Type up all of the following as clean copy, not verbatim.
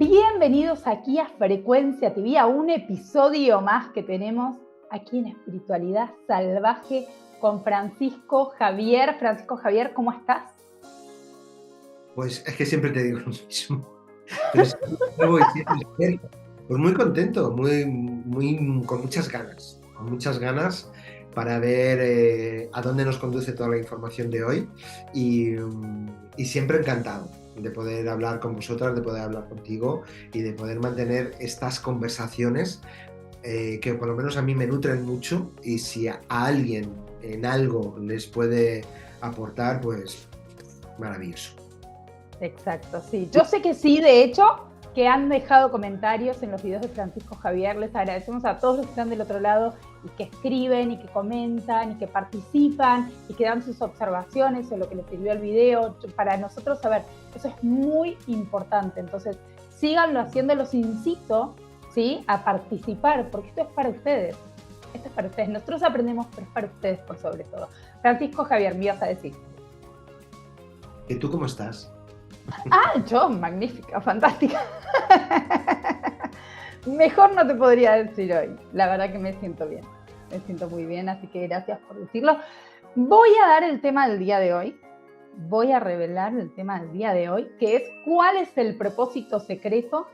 Bienvenidos aquí a Frecuencia TV, a un episodio más que tenemos aquí en Espiritualidad Salvaje con Francisco Javier. Francisco Javier, ¿cómo estás? Pues es que siempre te digo lo mismo, pero siempre vuelvo y siempre espero. Pues muy contento, con muchas ganas para ver a dónde nos conduce toda la información de hoy y siempre encantado de poder hablar con vosotras, de poder hablar contigo y de poder mantener estas conversaciones que por lo menos a mí me nutren mucho y si a alguien en algo les puede aportar, pues maravilloso. Exacto, sí. Yo sé que sí, de hecho, que han dejado comentarios en los videos de Francisco Javier. Les agradecemos a todos los que están del otro lado y que escriben y que comentan y que participan y que dan sus observaciones o lo que les sirvió el video. Para nosotros, a ver, eso es muy importante. Entonces, síganlo haciendo, los incito, ¿sí?, a participar, porque esto es para ustedes. Esto es para ustedes. Nosotros aprendemos, pero es para ustedes por sobre todo. Francisco Javier, me ibas a decir. ¿Y tú cómo estás? Yo, magnífica, fantástica. Mejor no te podría decir hoy. La verdad que me siento bien. Me siento muy bien, así que gracias por decirlo. Voy a dar el tema del día de hoy. Voy a revelar el tema del día de hoy, que es cuál es el propósito secreto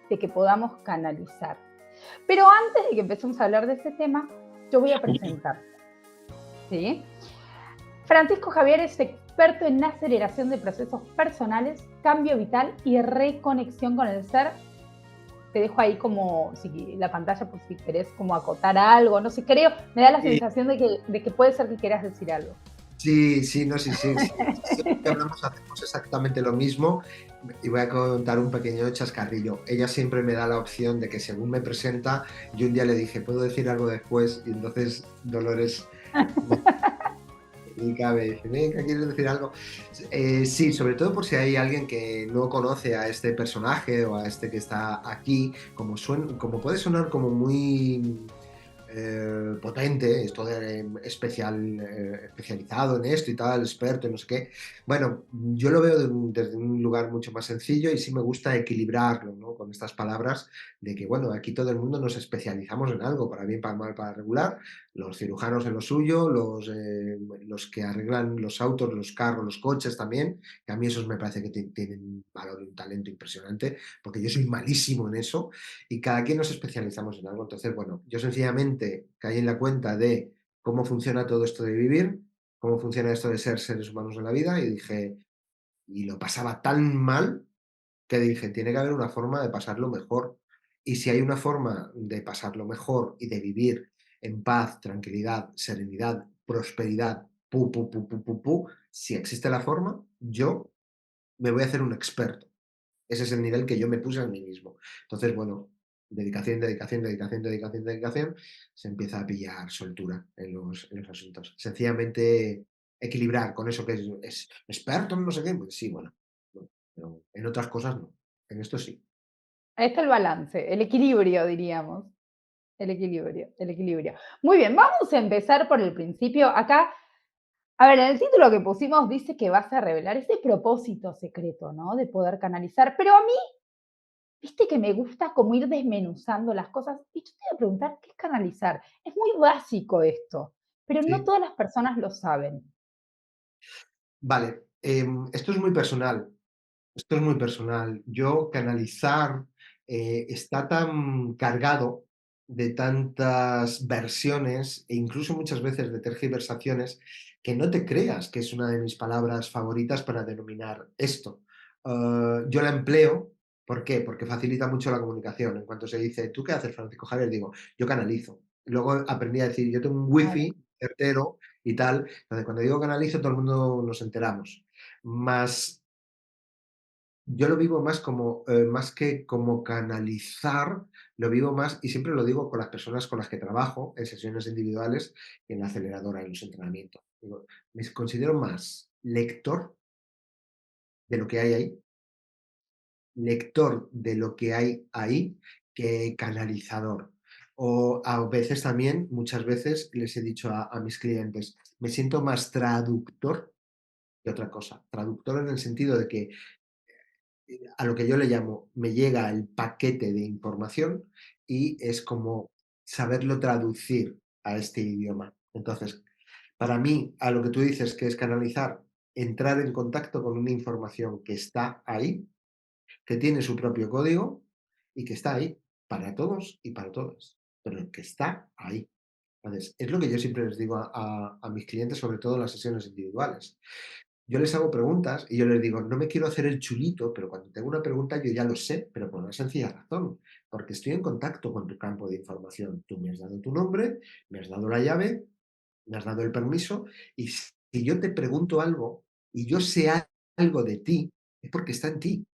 de que podamos canalizar. Pero antes de que empecemos a hablar de ese tema, yo voy a presentar. ¿Sí? Francisco Javier es experto en aceleración de procesos personales, cambio vital y reconexión con el ser. Te dejo ahí como la pantalla por si querés como acotar algo, no sé, creo, me da la Sí, sensación de que puede ser que quieras decir algo. sí, sí, no, sí, sí, sí. Siempre que hablamos hacemos exactamente lo mismo y voy a contar un pequeño chascarrillo. Ella siempre me da la opción de que según me presenta, yo un día le dije, ¿puedo decir algo después? Y entonces Dolores y cabe, dice, venga, ¿quieres decir algo? Sí, sobre todo por si hay alguien que no conoce a este personaje o a este que está aquí, como puede sonar como muy potente, esto de especializado en esto y tal, experto y no sé qué. Bueno, yo lo veo desde un lugar mucho más sencillo y sí me gusta equilibrarlo, ¿no? Con estas palabras de que, bueno, aquí todo el mundo nos especializamos en algo, para bien, para mal, para regular, los cirujanos en lo suyo, los que arreglan los autos, los carros, los coches también, que a mí esos me parece que tienen un valor y un talento impresionante, porque yo soy malísimo en eso y cada quien nos especializamos en algo. Entonces, bueno, yo sencillamente caí en la cuenta de cómo funciona todo esto de vivir, cómo funciona esto de ser seres humanos en la vida y dije, y lo pasaba tan mal que dije, tiene que haber una forma de pasarlo mejor. Y si hay una forma de pasarlo mejor y de vivir en paz, tranquilidad, serenidad, prosperidad, si existe la forma, yo me voy a hacer un experto. Ese es el nivel que yo me puse a mí mismo. Entonces, bueno, dedicación, dedicación, dedicación, dedicación, dedicación, se empieza a pillar soltura en los asuntos. Sencillamente equilibrar con eso que es experto en no sé qué, pues sí, bueno, no, pero en otras cosas no. En esto sí. Ahí está el balance, el equilibrio, diríamos. El equilibrio, el equilibrio. Muy bien, vamos a empezar por el principio. Acá, a ver, en el título que pusimos dice que vas a revelar ese propósito secreto, ¿no? De poder canalizar. Pero a mí, viste que me gusta como ir desmenuzando las cosas. Y yo te voy a preguntar, ¿qué es canalizar? Es muy básico esto, pero no Sí. todas las personas lo saben. Vale, esto es muy personal. Esto es muy personal. Yo canalizar está tan cargado de tantas versiones e incluso muchas veces de tergiversaciones que no te creas que es una de mis palabras favoritas para denominar esto. Yo la empleo, ¿por qué? Porque facilita mucho la comunicación. En cuanto se dice, ¿tú qué haces, Francisco Javier? Digo, yo canalizo. Luego aprendí a decir, yo tengo un Claro. wifi certero y tal. Entonces, cuando digo canalizo, todo el mundo nos enteramos. Más yo lo vivo más como, más que como canalizar, lo vivo más, y siempre lo digo con las personas con las que trabajo, en sesiones individuales y en la aceleradora, en los entrenamientos. Digo, me considero más lector de lo que hay ahí, lector de lo que hay ahí, que canalizador. O a veces también, muchas veces les he dicho a mis clientes, me siento más traductor que otra cosa. Traductor en el sentido de que a lo que yo le llamo, me llega el paquete de información y es como saberlo traducir a este idioma. Entonces, para mí, a lo que tú dices que es canalizar, entrar en contacto con una información que está ahí, que tiene su propio código y que está ahí para todos y para todas, pero que está ahí. Entonces, es lo que yo siempre les digo a mis clientes, sobre todo en las sesiones individuales. Yo les hago preguntas y yo les digo, no me quiero hacer el chulito, pero cuando tengo una pregunta yo ya lo sé, pero por una sencilla razón, porque estoy en contacto con tu campo de información. Tú me has dado tu nombre, me has dado la llave, me has dado el permiso, y si yo te pregunto algo y yo sé algo de ti, es porque está en ti.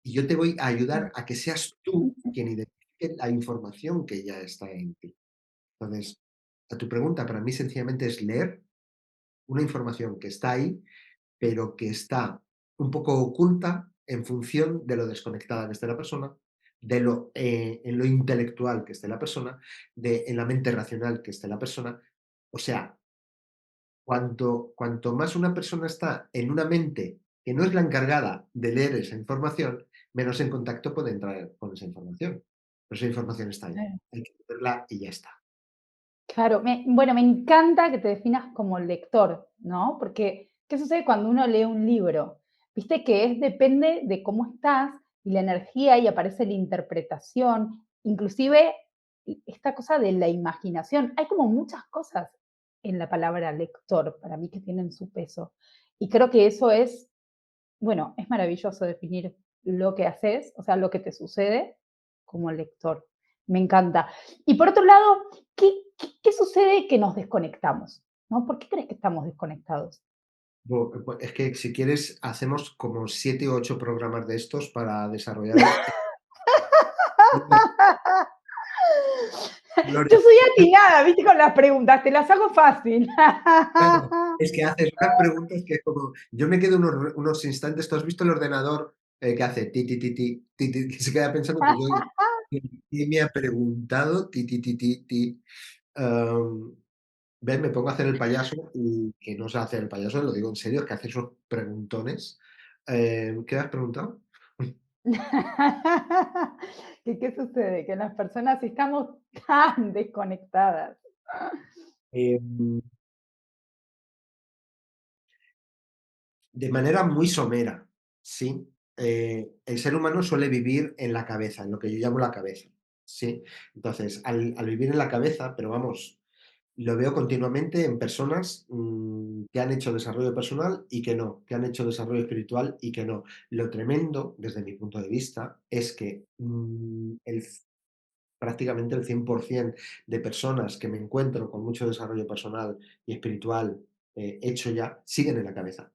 Y yo te voy a ayudar a que seas tú quien identifique la información que ya está en ti. Entonces, a tu pregunta para mí sencillamente es leer una información que está ahí pero que está un poco oculta en función de lo desconectada que esté la persona, en lo intelectual que esté la persona, en la mente racional que esté la persona. O sea, cuanto más una persona está en una mente que no es la encargada de leer esa información, menos en contacto puede entrar con esa información. Pero esa información está ahí. Hay que verla y ya está. Claro, bueno, me encanta que te definas como lector, ¿no? Porque, ¿qué sucede cuando uno lee un libro? Viste que depende de cómo estás y la energía y aparece la interpretación, inclusive esta cosa de la imaginación. Hay como muchas cosas en la palabra lector para mí que tienen su peso. Y creo que eso es, bueno, es maravilloso definir lo que haces, o sea, lo que te sucede como lector. Me encanta. Y por otro lado, ¿qué sucede que nos desconectamos? ¿No? ¿Por qué crees que estamos desconectados? Es que si quieres, hacemos como 7 u 8 programas de estos para desarrollar. Yo soy atinada, viste, con las preguntas, te las hago fácil. Claro, es que haces unas preguntas que como yo me quedo unos instantes. ¿Tú has visto el ordenador, que hace ti, ti, ti, ti, ti, ti, que se queda pensando? Pues yo digo, ¿qué me ha preguntado? Ti, ti, ti, ti, ti. Am, ¿Ves? Me pongo a hacer el payaso y que no sé hacer el payaso, lo digo en serio, que hace esos preguntones. ¿Qué has preguntado? ¿Qué sucede? Que las personas estamos tan desconectadas. Em, de manera muy somera, ¿sí? El ser humano suele vivir en la cabeza, en lo que yo llamo la cabeza, ¿sí? Entonces, al vivir en la cabeza, pero vamos, lo veo continuamente en personas que han hecho desarrollo personal y que no, que han hecho desarrollo espiritual y que no. Lo tremendo, desde mi punto de vista, es que prácticamente el 100% de personas que me encuentro con mucho desarrollo personal y espiritual hecho ya, siguen en la cabeza,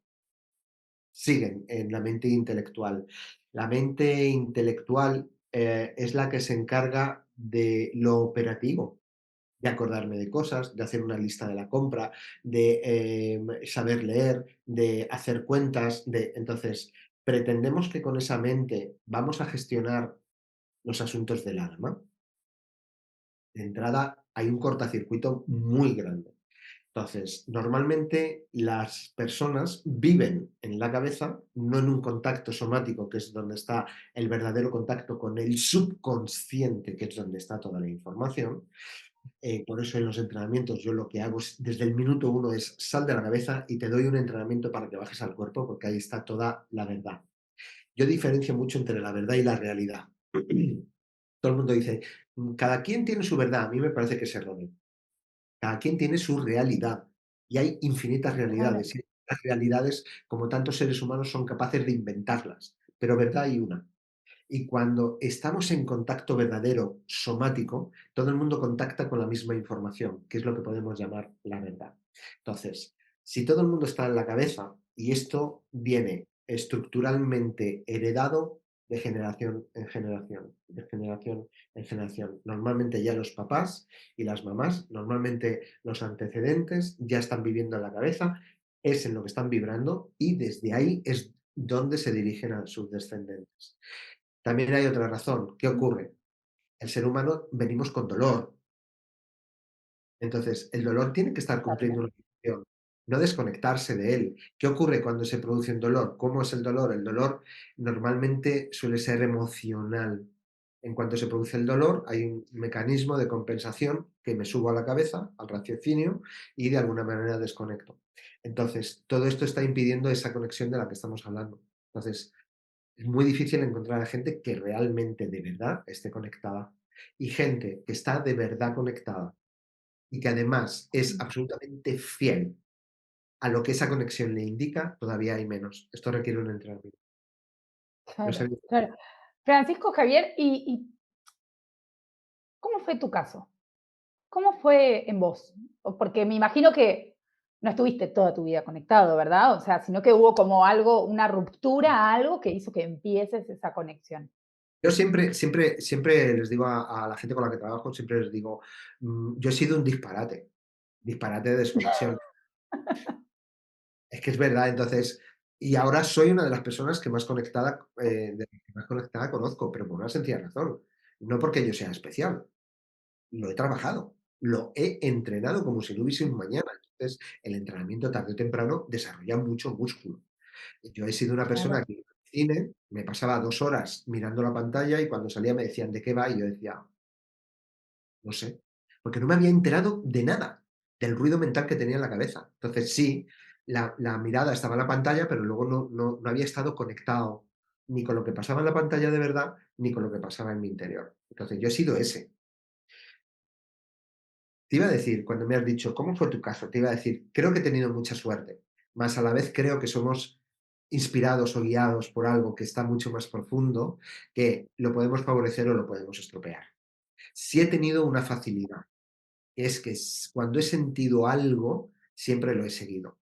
siguen en la mente intelectual. La mente intelectual es la que se encarga de lo operativo, de acordarme de cosas, de hacer una lista de la compra, de saber leer, de hacer cuentas, entonces pretendemos que con esa mente vamos a gestionar los asuntos del alma. De entrada hay un cortacircuito muy grande. Entonces, normalmente las personas viven en la cabeza, no en un contacto somático, que es donde está el verdadero contacto con el subconsciente, que es donde está toda la información. Por eso en los entrenamientos yo lo que hago desde el minuto uno es sal de la cabeza y te doy un entrenamiento para que bajes al cuerpo, porque ahí está toda la verdad. Yo diferencio mucho entre la verdad y la realidad. Todo el mundo dice, cada quien tiene su verdad. A mí me parece que es erróneo. Cada quien tiene su realidad y hay infinitas Claro. realidades. Y las realidades, como tantos seres humanos, son capaces de inventarlas, pero verdad hay una. Y cuando estamos en contacto verdadero, somático, todo el mundo contacta con la misma información, que es lo que podemos llamar la verdad. Entonces, si todo el mundo está en la cabeza, y esto viene estructuralmente heredado de generación en generación, de generación en generación. Normalmente ya los papás y las mamás, normalmente los antecedentes ya están viviendo en la cabeza, es en lo que están vibrando y desde ahí es donde se dirigen a sus descendientes. También hay otra razón. ¿Qué ocurre? El ser humano venimos con dolor. Entonces, el dolor tiene que estar cumpliendo una función. no desconectarse de él. ¿Qué ocurre cuando se produce un dolor? ¿Cómo es el dolor? El dolor normalmente suele ser emocional. En cuanto se produce el dolor, hay un mecanismo de compensación que me subo a la cabeza, al raciocinio, y de alguna manera desconecto. Entonces, todo esto está impidiendo esa conexión de la que estamos hablando. Entonces, es muy difícil encontrar a gente que realmente, de verdad, esté conectada. Y gente que está de verdad conectada y que además es absolutamente fiel a lo que esa conexión le indica, todavía hay menos. Esto requiere un entrenamiento. No sé. Claro, claro. Francisco Javier, ¿y cómo fue tu caso? ¿Cómo fue en vos? Porque me imagino que no estuviste toda tu vida conectado, ¿verdad? O sea, sino que hubo como algo, una ruptura, algo que hizo que empieces esa conexión. Yo siempre les digo a la gente con la que trabajo, siempre les digo, yo he sido un disparate de desconexión. Es que es verdad, entonces, y ahora soy una de las personas que más conectada, que más conectada conozco, pero por una sencilla razón. No porque yo sea especial, lo he trabajado, lo he entrenado como si no hubiese un mañana. Entonces, el entrenamiento tarde o temprano desarrolla mucho músculo. Yo he sido una persona Claro, que iba al cine, me pasaba 2 horas mirando la pantalla y cuando salía me decían: "¿De qué va?", y yo decía: "No sé", porque no me había enterado de nada, del ruido mental que tenía en la cabeza. Entonces sí, la mirada estaba en la pantalla, pero luego no había estado conectado ni con lo que pasaba en la pantalla de verdad, ni con lo que pasaba en mi interior. Entonces yo he sido ese. Te iba a decir, cuando me has dicho: "¿Cómo fue tu caso?", te iba a decir: "Creo que he tenido mucha suerte", mas a la vez creo que somos inspirados o guiados por algo que está mucho más profundo, que lo podemos favorecer o lo podemos estropear. Sí he tenido una facilidad, que es que cuando he sentido algo, siempre lo he seguido.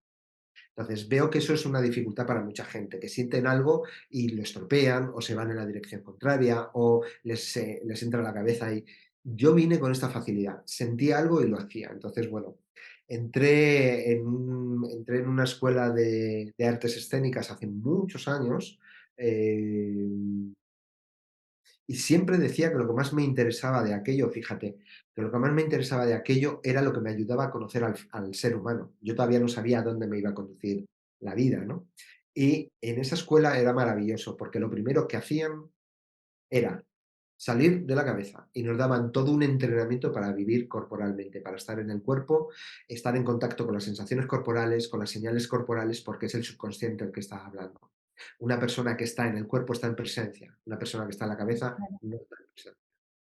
Entonces veo que eso es una dificultad para mucha gente, que sienten algo y lo estropean o se van en la dirección contraria o les entra a la cabeza y yo vine con esta facilidad, sentí algo y lo hacía. Entonces, bueno, entré en una escuela de artes escénicas hace muchos años, eh, y siempre decía que lo que más me interesaba de aquello, fíjate, que lo que más me interesaba de aquello era lo que me ayudaba a conocer al ser humano. Yo todavía no sabía a dónde me iba a conducir la vida, ¿no? Y en esa escuela era maravilloso, porque lo primero que hacían era salir de la cabeza y nos daban todo un entrenamiento para vivir corporalmente, para estar en el cuerpo, estar en contacto con las sensaciones corporales, con las señales corporales, porque es el subconsciente el que está hablando. Una persona que está en el cuerpo está en presencia, una persona que está en la cabeza claro, no está en presencia.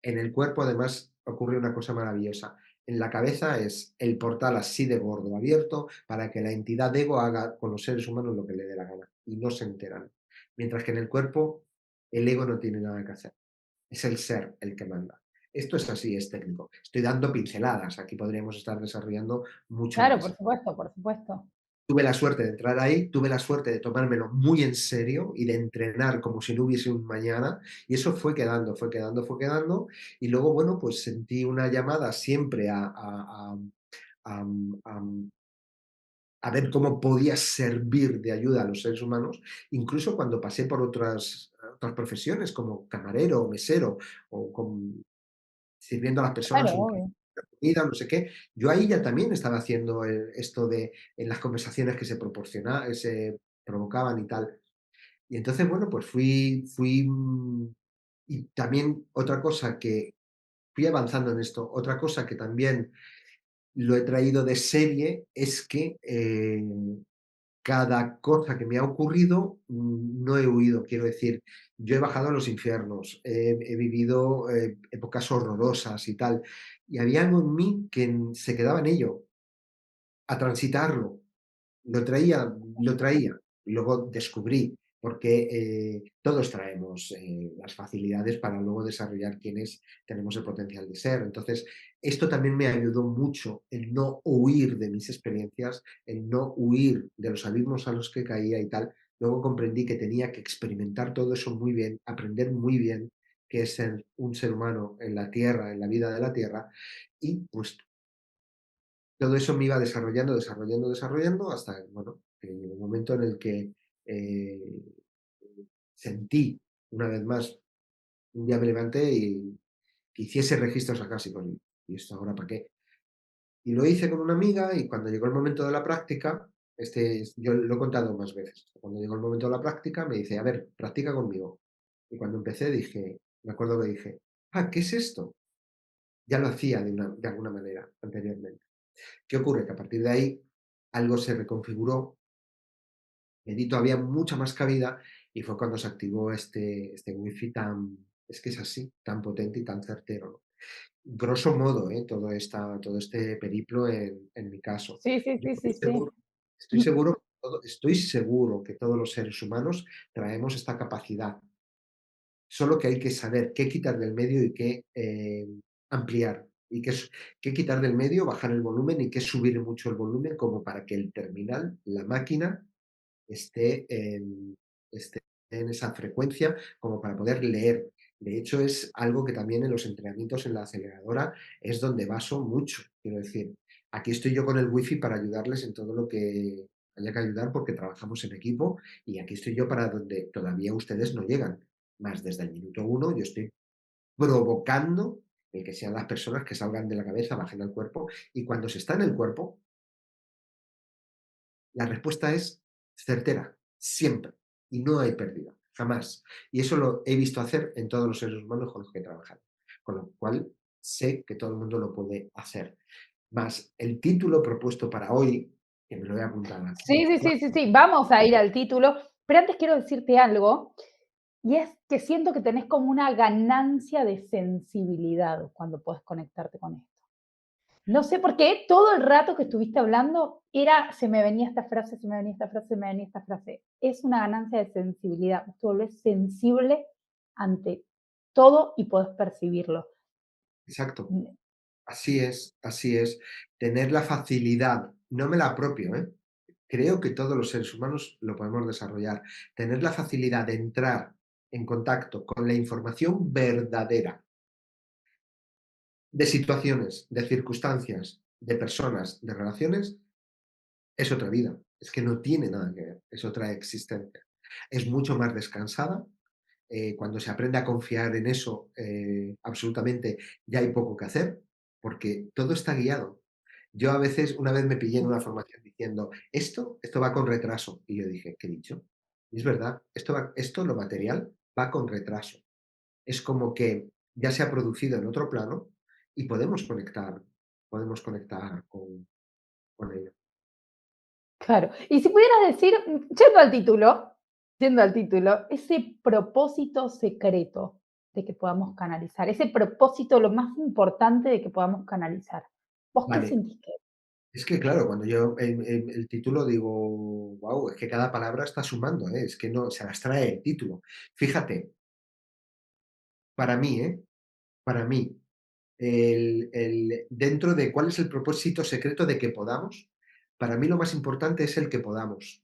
En el cuerpo, además, ocurre una cosa maravillosa. En la cabeza es el portal así de gordo abierto para que la entidad ego haga con los seres humanos lo que le dé la gana y no se enteran. Mientras que en el cuerpo el ego no tiene nada que hacer. Es el ser el que manda. Esto es así, es técnico. Estoy dando pinceladas. Aquí podríamos estar desarrollando mucho claro, más. por supuesto, por supuesto. Tuve la suerte de entrar ahí, tuve la suerte de tomármelo muy en serio y de entrenar como si no hubiese un mañana, y eso fue quedando, fue quedando, fue quedando, y luego, bueno, pues sentí una llamada siempre a, a- a ver cómo podía servir de ayuda a los seres humanos, incluso cuando pasé por otras profesiones como camarero o mesero o sirviendo a las personas Claro, un obvio. comida, no sé qué. Yo ahí ya también estaba haciendo esto de en las conversaciones que se provocaban y tal. Y entonces, bueno, pues y también otra cosa que fui avanzando en esto, otra cosa que también lo he traído de serie es que cada cosa que me ha ocurrido, no he huido. Quiero decir, yo he bajado a los infiernos, he vivido épocas horrorosas y tal, y había algo en mí que se quedaba en ello, a transitarlo. Lo traía. Y luego descubrí porque todos traemos las facilidades para luego desarrollar quienes tenemos el potencial de ser. Entonces, esto también me ayudó mucho el no huir de mis experiencias, el no huir de los abismos a los que caía y tal. Luego comprendí que tenía que experimentar todo eso muy bien, aprender muy bien qué es ser un ser humano en la Tierra, en la vida de la Tierra, y pues todo eso me iba desarrollando, desarrollando, desarrollando, hasta, bueno, que llegó un momento en el que eh, sentí, una vez más, un día me levanté y que hiciese registros acásicos. ¿Y esto ahora para qué? Y lo hice con una amiga y cuando llegó el momento de la práctica, yo lo he contado más veces, cuando llegó el momento de la práctica me dice, a ver, practica conmigo. Y cuando empecé dije, me acuerdo que dije, ah, ¿qué es esto? Ya lo hacía de alguna manera anteriormente. ¿Qué ocurre? Que a partir de ahí algo se reconfiguró, le di todavía mucha más cabida y fue cuando se activó este wifi tan, es que es así, tan potente y tan certero, ¿no? Grosso modo, todo este periplo en mi caso. Sí, sí, Yo sí, sí, estoy sí. seguro, estoy seguro, estoy seguro que todos los seres humanos traemos esta capacidad, solo que hay que saber qué quitar del medio y qué ampliar, y qué quitar del medio, bajar el volumen y qué subir mucho el volumen como para que el terminal, la máquina, esté esté en esa frecuencia como para poder leer. De hecho, es algo que también en los entrenamientos en la aceleradora es donde baso mucho. Quiero decir, aquí estoy yo con el wifi para ayudarles en todo lo que haya que ayudar porque trabajamos en equipo y aquí estoy yo para donde todavía ustedes no llegan. Más desde el minuto uno yo estoy provocando el que sean las personas que salgan de la cabeza, bajen al cuerpo y cuando se está en el cuerpo, la respuesta es certera, siempre, y no hay pérdida, jamás. Y eso lo he visto hacer en todos los seres humanos con los que he trabajado, con lo cual sé que todo el mundo lo puede hacer. Más el título propuesto para hoy, que me lo voy a apuntar aquí. Sí, sí, sí, sí, sí, vamos a ir al título, pero antes quiero decirte algo, y es que siento que tenés como una ganancia de sensibilidad cuando puedes conectarte con esto. No sé por qué, todo el rato que estuviste hablando se me venía esta frase, se me venía esta frase, se me venía esta frase. Es una ganancia de sensibilidad, tú volvés sensible ante todo y podés percibirlo. Exacto, así es. Tener la facilidad, no me la apropio, ¿eh? Creo que todos los seres humanos lo podemos desarrollar. Tener la facilidad de entrar en contacto con la información verdadera de situaciones, de circunstancias, de personas, de relaciones, es otra vida. Es que no tiene nada que ver, es otra existencia. Es mucho más descansada. Cuando se aprende a confiar en eso, absolutamente ya hay poco que hacer, porque todo está guiado. Yo a veces, una vez me pillé en una formación diciendo, esto va con retraso. Y yo dije, ¿qué he dicho? Y es verdad, esto, lo material, va con retraso. Es como que ya se ha producido en otro plano y podemos conectar con ello. Claro. Y si pudieras decir, yendo al título, ese propósito secreto de que podamos canalizar, ese propósito lo más importante de que podamos canalizar. ¿Vos qué Vale, sentís que es? es que claro, cuando yo el título digo, wow, es que cada palabra está sumando, ¿eh? Es que no, se las trae el título. Fíjate, para mí, ¿eh? Para mí, dentro de cuál es el propósito secreto de que podamos, para mí lo más importante es el que podamos,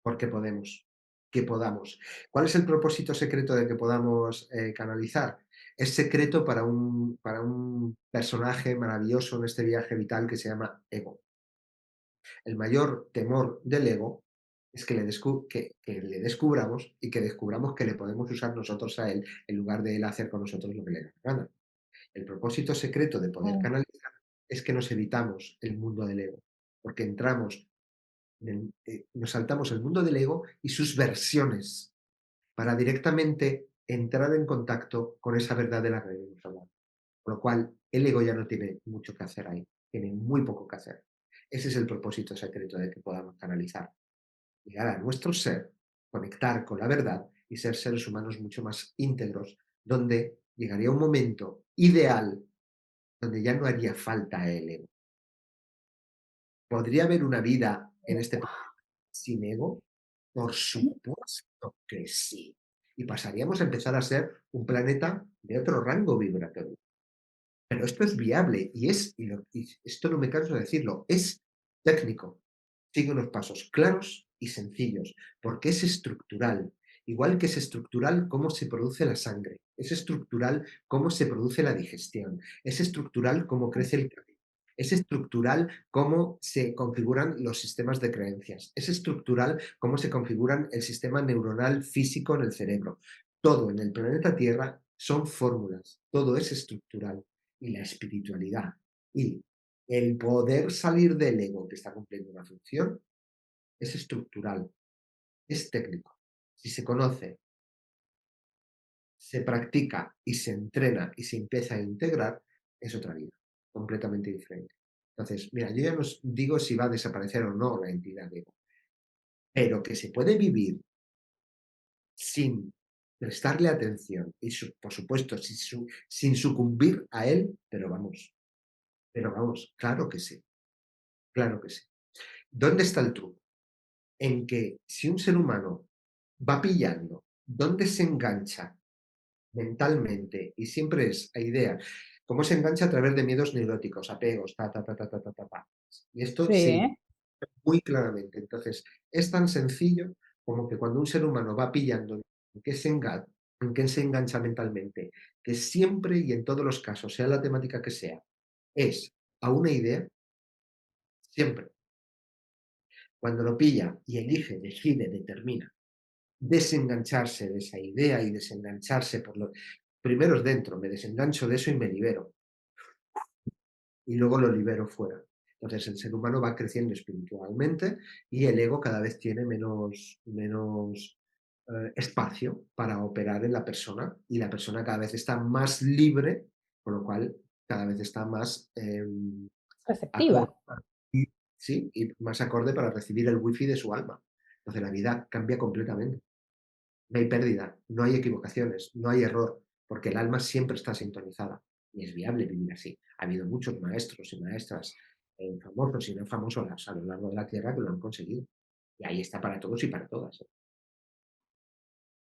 porque podemos, que podamos. ¿Cuál es el propósito secreto de que podamos canalizar? Es secreto para un personaje maravilloso en este viaje vital que se llama ego. El mayor temor del ego es que le descubramos y que descubramos que le podemos usar nosotros a él en lugar de él hacer con nosotros lo que le da la gana. El propósito secreto de poder Mm, canalizar es que nos evitamos el mundo del ego, porque nos saltamos el mundo del ego y sus versiones para directamente entrar en contacto con esa verdad de la que venimos hablando. Con lo cual, el ego ya no tiene mucho que hacer ahí, tiene muy poco que hacer. Ese es el propósito secreto de que podamos canalizar. Llegar a nuestro ser, conectar con la verdad y ser seres humanos mucho más íntegros, donde llegaría un momento ideal donde ya no haría falta el ego. ¿Podría haber una vida en este planeta sin ego? Por supuesto que sí. Y pasaríamos a empezar a ser un planeta de otro rango vibratorio. Pero esto es viable y esto no me canso de decirlo, es técnico. Sigue unos pasos claros y sencillos, porque es estructural. Igual que es estructural cómo se produce la sangre, es estructural cómo se produce la digestión, es estructural cómo crece el cabello, es estructural cómo se configuran los sistemas de creencias, es estructural cómo se configuran el sistema neuronal físico en el cerebro. Todo en el planeta Tierra son fórmulas, todo es estructural y la espiritualidad y El poder salir del ego que está cumpliendo una función es estructural, es técnico. Si se conoce, se practica y se entrena y se empieza a integrar, es otra vida, completamente diferente. Entonces, mira, yo ya no os digo si va a desaparecer o no la entidad ego, pero que se puede vivir sin prestarle atención y, por supuesto, sin sucumbir a él, pero vamos, claro que sí, claro que sí. ¿Dónde está el truco? En que si un ser humano va pillando dónde se engancha mentalmente, y siempre es a idea, cómo se engancha a través de miedos neuróticos, apegos, ta, ta, ta, ta, ta, ta, ta, ta. Y esto sí, Sí. muy claramente. Entonces, es tan sencillo como que cuando un ser humano va pillando en qué se engancha mentalmente, que siempre y en todos los casos, sea la temática que sea, es a una idea, siempre. Cuando lo pilla y elige, decide, determina desengancharse de esa idea y desengancharse por lo primero es dentro, me desengancho de eso y me libero, y luego lo libero fuera. Entonces el ser humano va creciendo espiritualmente y el ego cada vez tiene menos espacio para operar en la persona y la persona cada vez está más libre, con lo cual cada vez está más acorde, Receptiva. ¿sí? Y más acorde para recibir el wifi de su alma. Entonces la vida cambia completamente. No hay pérdida, no hay equivocaciones, no hay error, porque el alma siempre está sintonizada y es viable vivir así. Ha habido muchos maestros y maestras, famosos y no famosos a lo largo de la Tierra que lo han conseguido. Y ahí está para todos y para todas.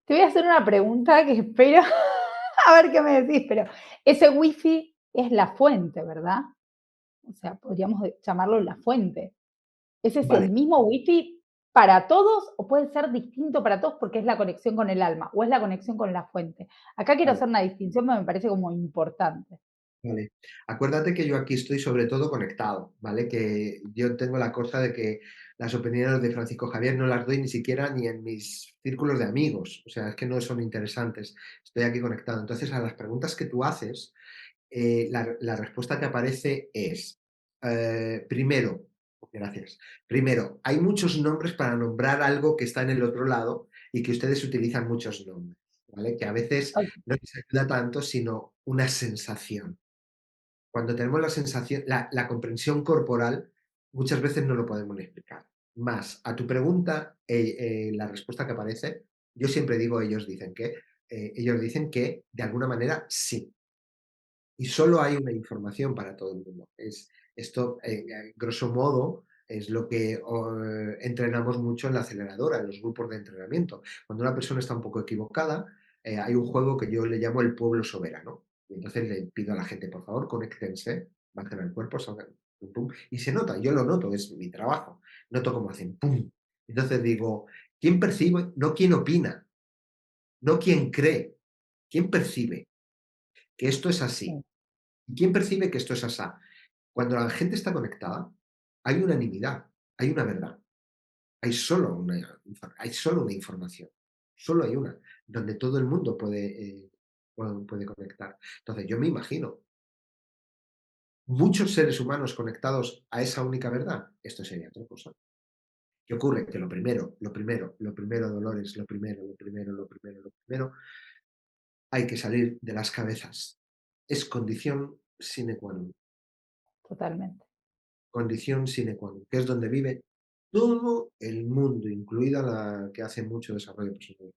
Te voy a hacer una pregunta que espero a ver qué me decís, pero ese wifi es la fuente, ¿verdad? O sea, podríamos llamarlo la fuente. ¿Ese es Vale, el mismo wifi para todos o puede ser distinto para todos porque es la conexión con el alma o es la conexión con la fuente? Acá quiero vale, hacer una distinción que me parece como importante. vale. Acuérdate que yo aquí estoy sobre todo conectado, ¿vale? Que yo tengo la cosa de que las opiniones de Francisco Javier no las doy ni siquiera ni en mis círculos de amigos. O sea, es que no son interesantes. Estoy aquí conectado. Entonces, a las preguntas que tú haces, la respuesta que aparece es, primero, gracias, primero, hay muchos nombres para nombrar algo que está en el otro lado y que ustedes utilizan muchos nombres, ¿vale? Que a veces Ok, no les ayuda tanto, sino una sensación. Cuando tenemos la sensación, la comprensión corporal, muchas veces no lo podemos explicar. Más, a tu pregunta, la respuesta que aparece, yo siempre digo, ellos dicen que de alguna manera sí, y solo hay una información para todo el mundo. Esto, grosso modo, es lo que entrenamos mucho en la aceleradora, en los grupos de entrenamiento. Cuando una persona está un poco equivocada, hay un juego que yo le llamo el pueblo soberano. Y entonces le pido a la gente, por favor, conéctense, bajen al cuerpo, salgan, pum, pum, y se nota, yo lo noto, es mi trabajo. Noto cómo hacen pum. Entonces digo, ¿quién percibe? No quién opina, no quién cree, quién percibe que esto es así. sí, ¿Y quién percibe que esto es así? Cuando la gente está conectada, hay unanimidad, hay una verdad, hay solo una información, solo hay una, donde todo el mundo puede conectar. Entonces, yo me imagino muchos seres humanos conectados a esa única verdad. Esto sería otra cosa. ¿Qué ocurre? Que lo primero, Dolores, lo primero, hay que salir de las cabezas. Es condición sine qua non. totalmente. Condición sine qua non, que es donde vive todo el mundo, incluida la que hace mucho desarrollo personal.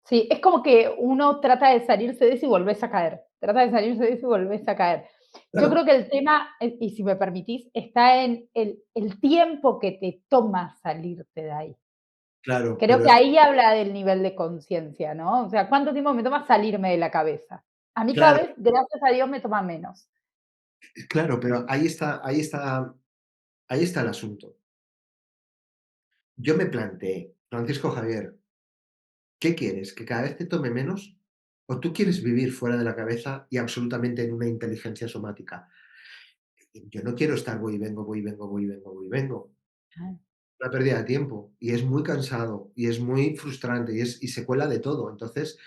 Sí, es como que uno trata de salirse de eso y volvés a caer. Trata de salirse de eso y volvés a caer. Yo Claro, creo que el tema, y si me permitís, está en el tiempo que te toma salirte de ahí. claro, Creo pero que ahí habla del nivel de conciencia, ¿no? O sea, ¿cuánto tiempo me toma salirme de la cabeza? A mí cada claro, vez, gracias a Dios, me toma menos. claro, pero ahí está el asunto. Yo me planteé, Francisco Javier, ¿qué quieres? ¿Que cada vez te tome menos? ¿O tú quieres vivir fuera de la cabeza y absolutamente en una inteligencia somática? Yo no quiero estar voy y vengo, voy y vengo, voy y vengo, voy y vengo. Ah, Una pérdida de tiempo y es muy cansado y es muy frustrante y se cuela de todo. Entonces,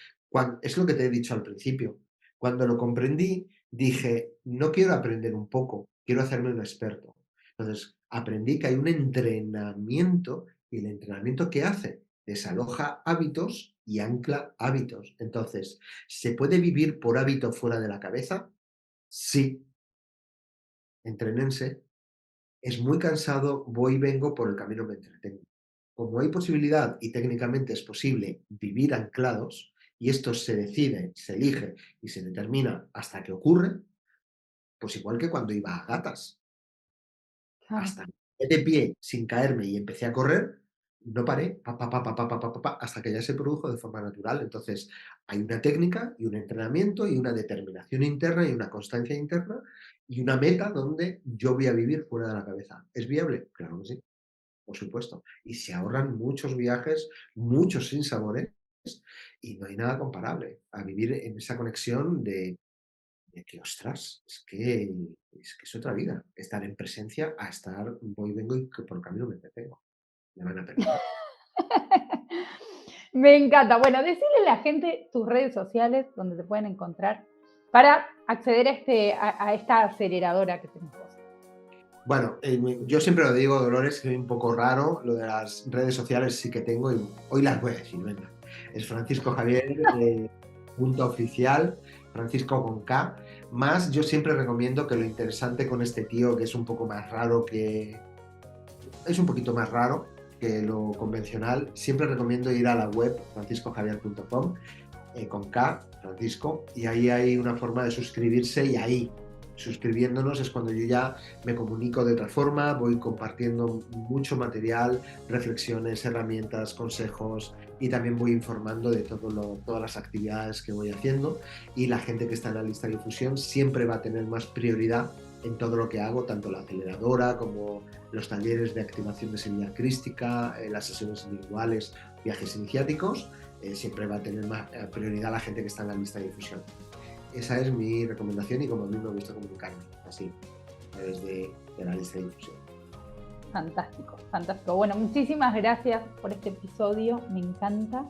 es lo que te he dicho al principio. Cuando lo comprendí, dije, no quiero aprender un poco, quiero hacerme un experto. Entonces, aprendí que hay un entrenamiento y el entrenamiento que hace desaloja hábitos y ancla hábitos. Entonces, ¿se puede vivir por hábito fuera de la cabeza? Sí, entrénense. Es muy cansado, voy y vengo, por el camino me entretengo. Como hay posibilidad y técnicamente es posible vivir anclados, y esto se decide, se elige y se determina hasta que ocurre, pues igual que cuando iba a gatas, Claro. hasta que me quedé de pie sin caerme y empecé a correr, no paré, hasta que ya se produjo de forma natural. Entonces, hay una técnica y un entrenamiento y una determinación interna y una constancia interna y una meta donde yo voy a vivir fuera de la cabeza. ¿Es viable? Claro que sí, por supuesto. Y se ahorran muchos viajes, muchos sinsabores, y no hay nada comparable a vivir en esa conexión de que, ostras, es que es otra vida. Estar en presencia a estar voy, vengo y que por el camino me detengo. Me van a perdonar. Me encanta. Bueno, decirle a la gente tus redes sociales donde te pueden encontrar para acceder a esta aceleradora que tenés vos. Bueno, yo siempre lo digo, Dolores, que es un poco raro, lo de las redes sociales sí que tengo y hoy las voy a decir, venga. Es Francisco Javier, punto oficial, Francisco con K. Más, yo siempre recomiendo que lo interesante con este tío, que es un poco más raro es un poquito más raro que lo convencional, siempre recomiendo ir a la web franciscojavier.com con K, Francisco, y ahí hay una forma de suscribirse y ahí, suscribiéndonos, es cuando yo ya me comunico de otra forma, voy compartiendo mucho material, reflexiones, herramientas, consejos y también voy informando de todas las actividades que voy haciendo y la gente que está en la lista de difusión siempre va a tener más prioridad en todo lo que hago, tanto la aceleradora como los talleres de activación de semilla crística, las sesiones individuales, viajes iniciáticos, siempre va a tener más prioridad la gente que está en la lista de difusión. Esa es mi recomendación y como a mí me gusta comunicarme, así, desde de la lista de difusión. Fantástico, fantástico. Bueno, muchísimas gracias por este episodio, me encanta.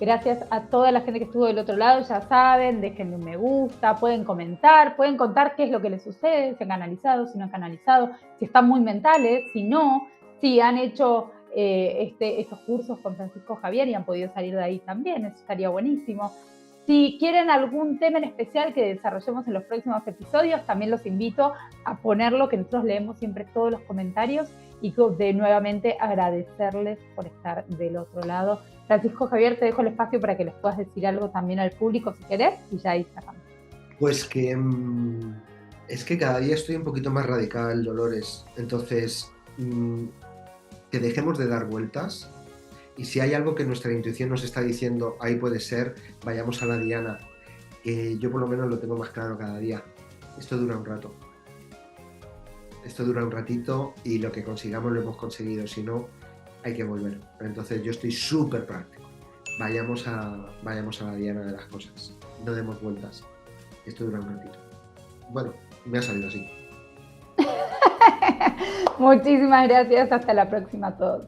Gracias a toda la gente que estuvo del otro lado, ya saben, déjenme un me gusta, pueden comentar, pueden contar qué es lo que les sucede, si han canalizado, si no han canalizado, si están muy mentales, si no, si han hecho estos cursos con Francisco Javier y han podido salir de ahí también, eso estaría buenísimo. Si quieren algún tema en especial que desarrollemos en los próximos episodios, también los invito a ponerlo, que nosotros leemos siempre todos los comentarios y de nuevamente agradecerles por estar del otro lado. Francisco Javier, te dejo el espacio para que les puedas decir algo también al público si querés y ya ahí cerramos. Pues que es que cada día estoy un poquito más radical, Dolores. Entonces, que dejemos de dar vueltas y si hay algo que nuestra intuición nos está diciendo, ahí puede ser, vayamos a la diana. Yo por lo menos lo tengo más claro cada día. Esto dura un rato. Esto dura un ratito y lo que consigamos lo hemos conseguido. Si no, hay que volver. Entonces yo estoy súper práctico. Vayamos a la diana de las cosas. No demos vueltas. Esto dura un ratito. Bueno, me ha salido así. Muchísimas gracias. Hasta la próxima a todos.